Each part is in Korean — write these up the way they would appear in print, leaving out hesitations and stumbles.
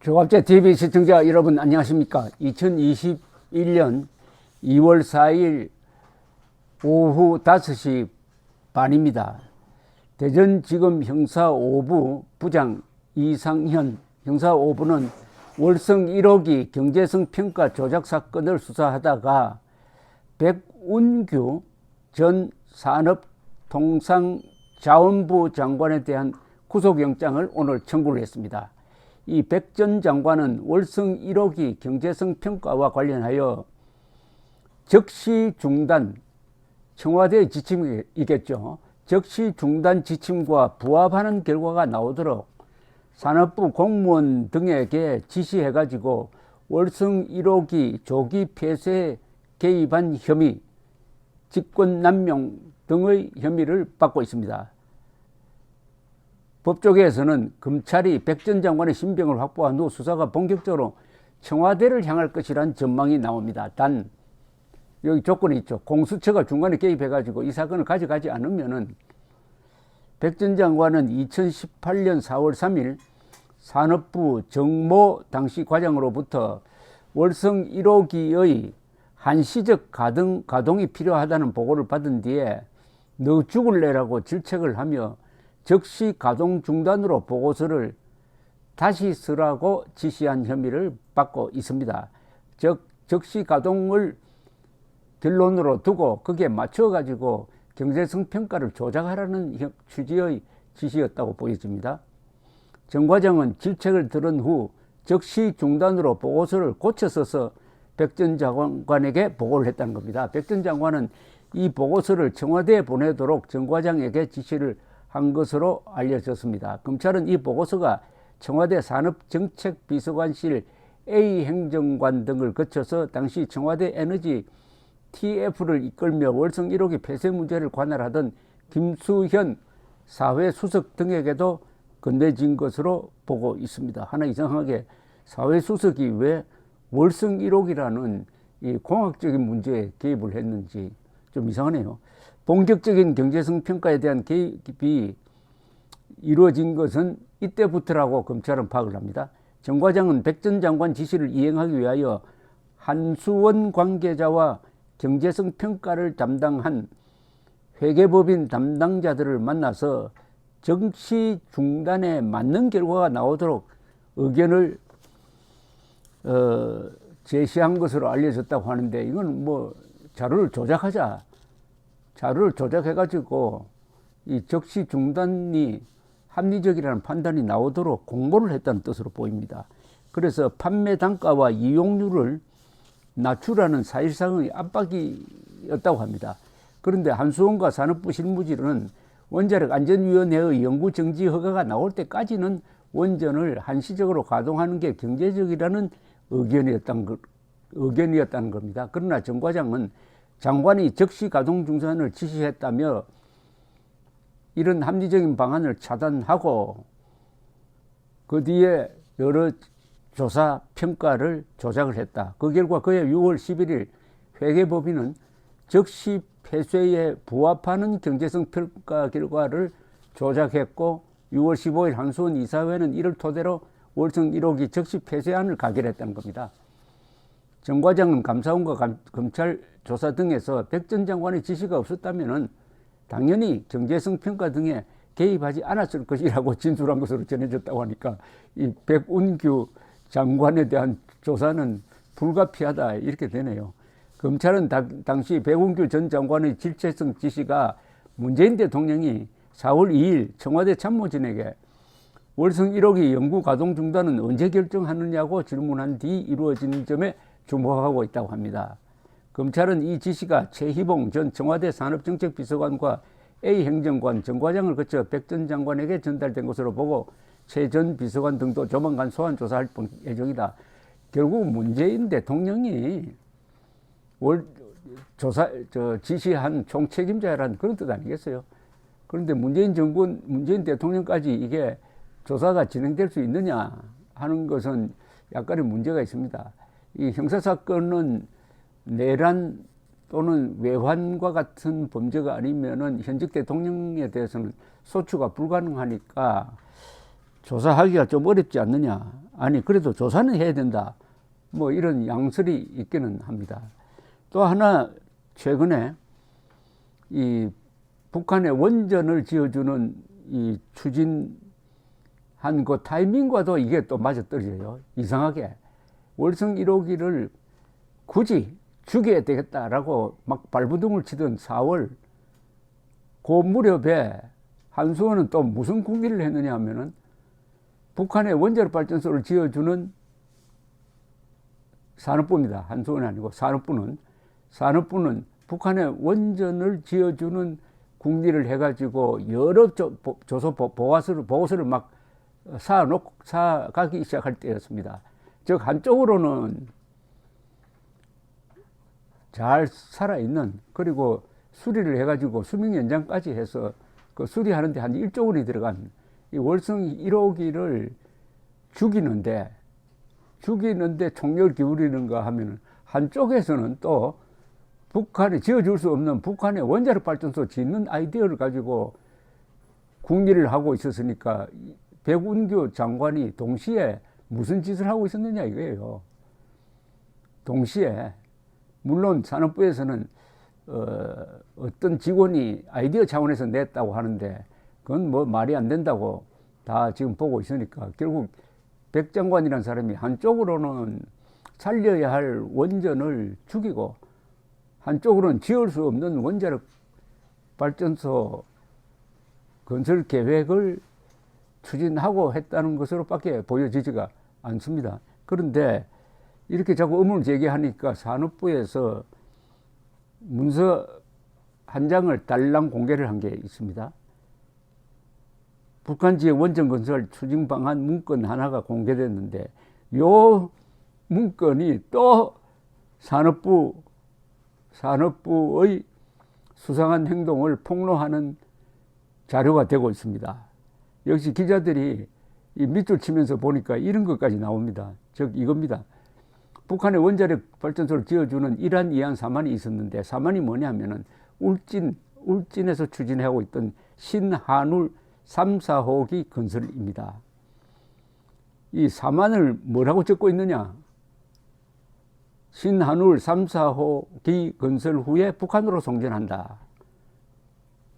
조갑제 TV 시청자 여러분 안녕하십니까? 2021년 2월 4일 오후 5시 반입니다. 대전지검 형사 5부 부장 이상현 형사 5부는 월성 1호기 경제성 평가 조작 사건을 수사하다가 백운규 전 산업통상자원부 장관에 대한 구속영장을 오늘 청구를 했습니다. 이 백 전 장관은 월성 1호기 경제성 평가와 관련하여 적시 중단, 청와대의 지침이겠죠. 적시 중단 지침과 부합하는 결과가 나오도록 산업부 공무원 등에게 지시해가지고 월성 1호기 조기 폐쇄에 개입한 혐의, 직권남용 등의 혐의를 받고 있습니다. 법조계에서는 검찰이 백 전 장관의 신병을 확보한 후 수사가 본격적으로 청와대를 향할 것이란 전망이 나옵니다. 단 여기 조건이 있죠. 공수처가 중간에 개입해가지고 이 사건을 가져가지 않으면은 백 전 장관은 2018년 4월 3일 산업부 정모 당시 과장으로부터 월성 1호기의 한시적 가동이 필요하다는 보고를 받은 뒤에 너 죽을래라고 질책을 하며 적시 가동 중단으로 보고서를 다시 쓰라고 지시한 혐의를 받고 있습니다. 즉 적시 가동을 결론으로 두고 거기에 맞춰가지고 경제성 평가를 조작하라는 취지의 지시였다고 보여집니다. 정 과장은 질책을 들은 후 적시 중단으로 보고서를 고쳐 써서 백 전 장관에게 보고를 했다는 겁니다. 백 전 장관은 이 보고서를 청와대에 보내도록 정 과장에게 지시를 한 것으로 알려졌습니다. 검찰은 이 보고서가 청와대 산업정책비서관실 A 행정관 등을 거쳐서 당시 청와대 에너지 TF를 이끌며 월성 1호기 폐쇄 문제를 관할하던 김수현 사회수석 등에게도 건네진 것으로 보고 있습니다. 하나 이상하게 사회수석이 왜 월성 1호기라는 이 공학적인 문제에 개입을 했는지 좀 이상하네요. 본격적인 경제성 평가에 대한 개입이 이루어진 것은 이때부터라고 검찰은 파악을 합니다. 정 과장은 백 전 장관 지시를 이행하기 위하여 한수원 관계자와 경제성 평가를 담당한 회계법인 담당자들을 만나서 적시 중단에 맞는 결과가 나오도록 의견을 제시한 것으로 알려졌다고 하는데 이건 뭐 자료를 조작해가지고 이 적시 중단이 합리적이라는 판단이 나오도록 공모를 했다는 뜻으로 보입니다. 그래서 판매 단가와 이용률을 낮추라는 사실상의 압박이었다고 합니다. 그런데 한수원과 산업부 실무진은 원자력 안전위원회의 연구 정지 허가가 나올 때까지는 원전을 한시적으로 가동하는 게 경제적이라는 의견이었다는 겁니다. 그러나 정 과장은 장관이 적시 가동 중단을 지시했다며 이런 합리적인 방안을 차단하고 그 뒤에 여러 조사 평가를 조작을 했다. 그 결과 그해 6월 11일 회계법인은 적시 폐쇄에 부합하는 경제성 평가 결과를 조작했고 6월 15일 한수원 이사회는 이를 토대로 월성 1호기 적시 폐쇄안을 가결했다는 겁니다. 정 과장은 감사원과 검찰 조사 등에서 백 전 장관의 지시가 없었다면 당연히 경제성 평가 등에 개입하지 않았을 것이라고 진술한 것으로 전해졌다고 하니까 이 백운규 장관에 대한 조사는 불가피하다 이렇게 되네요. 검찰은 당시 백운규 전 장관의 질책성 지시가 문재인 대통령이 4월 2일 청와대 참모진에게 월성 1호기 연구 가동 중단은 언제 결정하느냐고 질문한 뒤 이루어진 점에 주목하고 있다고 합니다. 검찰은 이 지시가 최희봉 전 청와대 산업정책비서관과 A 행정관, 정 과장을 거쳐 백 전 장관에게 전달된 것으로 보고 최 전 비서관 등도 조만간 소환 조사할 예정이다. 결국 문재인 대통령이 지시한 총책임자라는 그런 뜻 아니겠어요? 그런데 문재인 대통령까지 이게 조사가 진행될 수 있느냐 하는 것은 약간의 문제가 있습니다. 이 형사사건은 내란 또는 외환과 같은 범죄가 아니면은 현직 대통령에 대해서는 소추가 불가능하니까 조사하기가 좀 어렵지 않느냐. 아니 그래도 조사는 해야 된다. 뭐 이런 양설이 있기는 합니다. 또 하나 최근에 이 북한의 원전을 지어주는 이 추진한 그 타이밍과도 이게 또 맞아떨어져요. 이상하게 월성 1호기를 굳이 죽여야 되겠다라고 막 발부둥을 치던 4월 그 무렵에 한수원은 또 무슨 궁리를 했느냐 하면은 북한의 원자력 발전소를 지어주는 산업부입니다. 한수원이 아니고 산업부는 북한의 원전을 지어주는 궁리를 해가지고 여러 보고서를 막 사가기 시작할 때였습니다. 즉 한쪽으로는 잘 살아있는, 그리고 수리를 해가지고 수명 연장까지 해서 그 수리하는데 한 1조 원이 들어간 이 월성 1호기를 죽이는데 총력을 기울이는가 하면은 한쪽에서는 또 북한이 지어줄 수 없는 북한의 원자력 발전소 짓는 아이디어를 가지고 궁리를 하고 있었으니까 백운규 장관이 동시에 무슨 짓을 하고 있었느냐 이거예요. 동시에 물론 산업부에서는 어떤 직원이 아이디어 차원에서 냈다고 하는데 그건 뭐 말이 안 된다고 다 지금 보고 있으니까 결국 백 장관이라는 사람이 한쪽으로는 살려야 할 원전을 죽이고 한쪽으로는 지을 수 없는 원자력 발전소 건설 계획을 추진하고 했다는 것으로밖에 보여지지가 않습니다. 그런데 이렇게 자꾸 의문을 제기하니까 산업부에서 문서 한 장을 달랑 공개를 한 게 있습니다. 북한 지역 원전 건설 추진 방안 문건 하나가 공개됐는데 요 문건이 또 산업부의 수상한 행동을 폭로하는 자료가 되고 있습니다. 역시 기자들이 이 밑줄 치면서 보니까 이런 것까지 나옵니다. 즉 이겁니다. 북한의 원자력 발전소를 지어주는 1안, 2안, 3안이 있었는데 3안이 뭐냐면은 울진에서 추진하고 있던 신한울 3, 4호기 건설입니다. 이 3안을 뭐라고 적고 있느냐? 신한울 3, 4호기 건설 후에 북한으로 송전한다.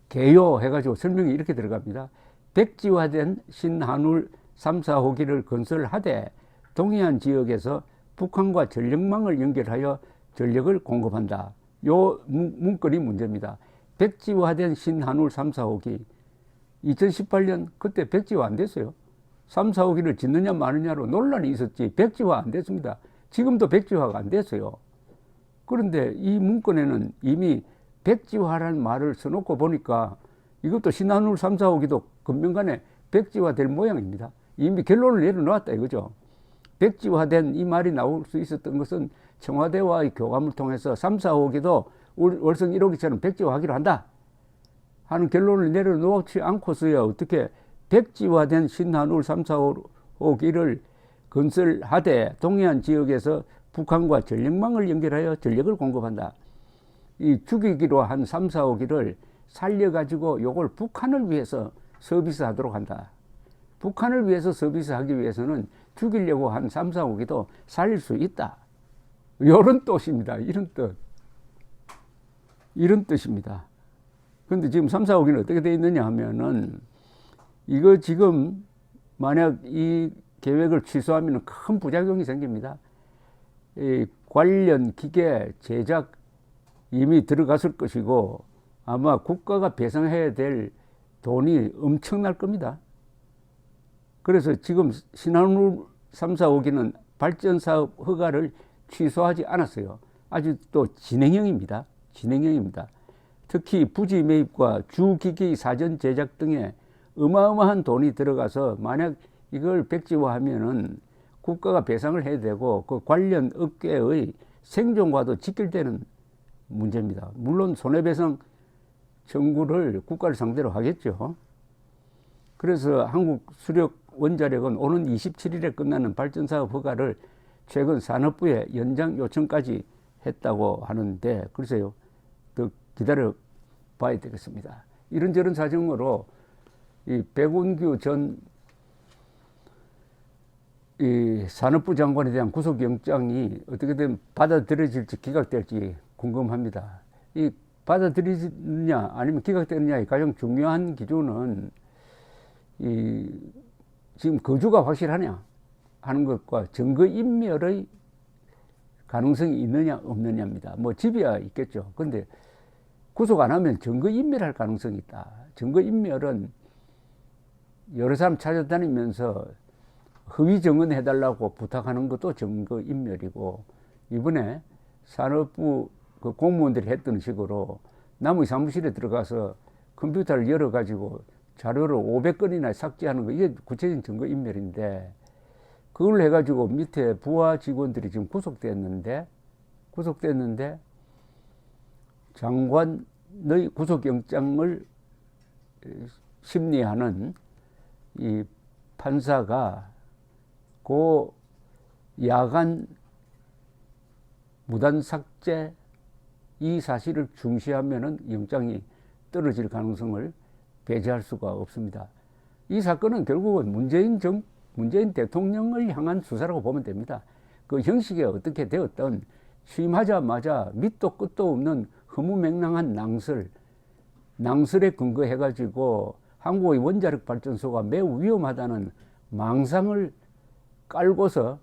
개요해가지고 설명이 이렇게 들어갑니다. 백지화된 신한울 3, 4호기를 건설하되 동해안 지역에서 북한과 전력망을 연결하여 전력을 공급한다. 요 문건이 문제입니다. 백지화된 신한울 3, 4호기 2018년 그때 백지화 안 됐어요. 3, 4호기를 짓느냐 마느냐로 논란이 있었지 백지화 안 됐습니다. 지금도 백지화가 안 됐어요. 그런데 이 문건에는 이미 백지화라는 말을 써놓고 보니까 이것도 신한울 3, 4호기도 금명간에 백지화 될 모양입니다. 이미 결론을 내려놓았다 이거죠. 백지화된 이 말이 나올 수 있었던 것은 청와대와의 교감을 통해서 3, 4호기도 월성 1호기처럼 백지화하기로 한다 하는 결론을 내려놓지 않고서야 어떻게 백지화된 신한울 3, 4호기를 건설하되 동해안 지역에서 북한과 전력망을 연결하여 전력을 공급한다. 이 죽이기로 한 3, 4호기를 살려가지고 요걸 북한을 위해서 서비스하도록 한다. 북한을 위해서 서비스하기 위해서는 죽이려고 한 3, 4호기도 살릴 수 있다. 이런 뜻입니다. 이런 뜻입니다. 그런데 지금 3, 4호기는 어떻게 되어 있느냐 하면은 이거 지금 만약 이 계획을 취소하면 큰 부작용이 생깁니다. 이 관련 기계 제작 이미 들어갔을 것이고 아마 국가가 배상해야 될 돈이 엄청날 겁니다. 그래서 지금 신한울 3, 4호기는 발전사업 허가를 취소하지 않았어요. 아직도 진행형입니다. 특히 부지 매입과 주기기 사전 제작 등에 어마어마한 돈이 들어가서 만약 이걸 백지화하면은 국가가 배상을 해야 되고 그 관련 업계의 생존과도 직결되는 문제입니다. 물론 손해배상 청구를 국가를 상대로 하겠죠. 그래서 한국수력원자력은 오는 27일에 끝나는 발전사업 허가를 최근 산업부에 연장 요청까지 했다고 하는데 글쎄요. 더 기다려 봐야 되겠습니다. 이런저런 사정으로 이 백운규 전 이 산업부 장관에 대한 구속영장이 어떻게든 받아들여질지 기각될지 궁금합니다. 이 받아들이느냐 아니면 기각되느냐의 가장 중요한 기준은 이 지금 거주가 확실하냐 하는 것과 증거인멸의 가능성이 있느냐 없느냐입니다. 뭐 집이야 있겠죠. 근데 구속 안 하면 증거인멸할 가능성이 있다. 증거인멸은 여러 사람 찾아다니면서 허위 증언해달라고 부탁하는 것도 증거인멸이고, 이번에 산업부 그 공무원들이 했던 식으로 남의 사무실에 들어가서 컴퓨터를 열어가지고 자료를 500건이나 삭제하는 거, 이게 구체적인 증거인멸인데, 그걸 해가지고 밑에 부하 직원들이 지금 구속됐는데 장관의 구속영장을 심리하는 이 판사가 그 야간 무단 삭제 이 사실을 중시하면은 영장이 떨어질 가능성을 배제할 수가 없습니다. 이 사건은 결국은 문재인 대통령을 향한 수사라고 보면 됩니다. 그 형식이 어떻게 되었던 취임하자마자 밑도 끝도 없는 허무맹랑한 낭설에 근거해가지고 한국의 원자력 발전소가 매우 위험하다는 망상을 깔고서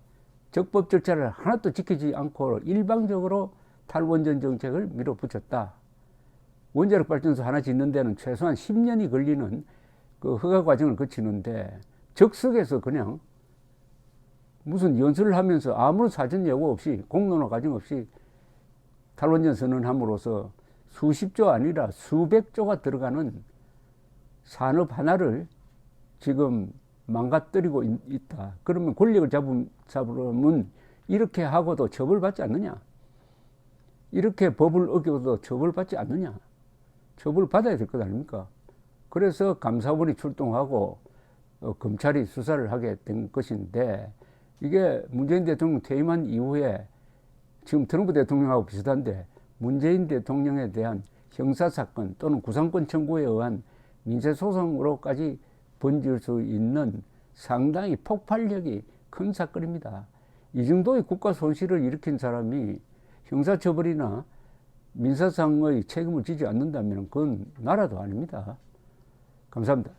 적법 절차를 하나도 지키지 않고 일방적으로 탈원전 정책을 밀어붙였다. 원자력 발전소 하나 짓는 데는 최소한 10년이 걸리는 그 허가 과정을 거치는데, 적석에서 그냥 무슨 연설을 하면서 아무런 사전 예고 없이 공론화 과정 없이 탈원전 선언함으로써 수십조 아니라 수백조가 들어가는 산업 하나를 지금 망가뜨리고 있다. 그러면 권력을 잡으면 이렇게 하고도 처벌받지 않느냐? 이렇게 법을 어겨도 처벌받지 않느냐? 처벌받아야 될 것 아닙니까? 그래서 감사원이 출동하고 검찰이 수사를 하게 된 것인데, 이게 문재인 대통령 퇴임한 이후에 지금 트럼프 대통령하고 비슷한데, 문재인 대통령에 대한 형사사건 또는 구상권 청구에 의한 민사소송으로까지 번질 수 있는 상당히 폭발력이 큰 사건입니다. 이 정도의 국가 손실을 일으킨 사람이 형사처벌이나 민사상의 책임을 지지 않는다면 그건 나라도 아닙니다. 감사합니다.